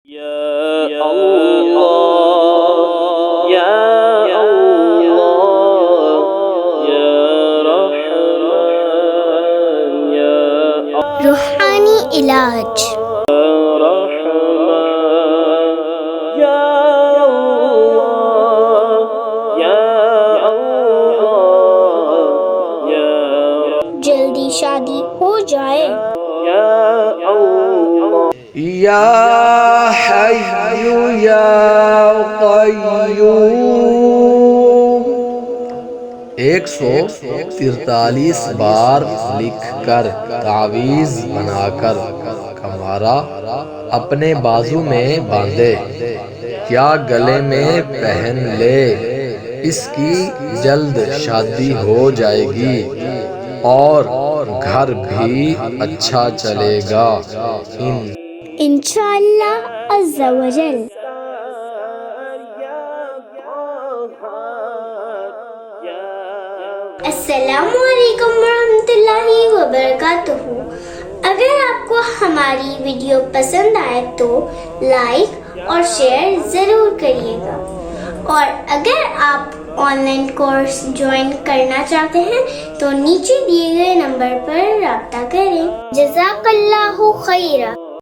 یا اللہ یا اللہ یا رحمان یا روحانی علاج رحمان یا اللہ یا اللہ یا جلدی شادی ہو جائے، یا اللہ یا حی یا قیوم 143 بار لکھ کر تعویذ بنا کر کمارا اپنے بازو میں باندھے یا گلے میں پہن لے، اس کی جلد شادی ہو جائے گی اور گھر بھی اچھا چلے گا۔ انشاءاللہ عز و جل۔ السلام علیکم ورحمۃ اللہ وبرکاتہ۔ اگر آپ کو ہماری ویڈیو پسند آئے تو لائک اور شیئر ضرور کریے گا، اور اگر آپ آن لائن کورس جوائن کرنا چاہتے ہیں تو نیچے دیے گئے نمبر پر رابطہ کریں۔ جزاک اللہ خیرہ۔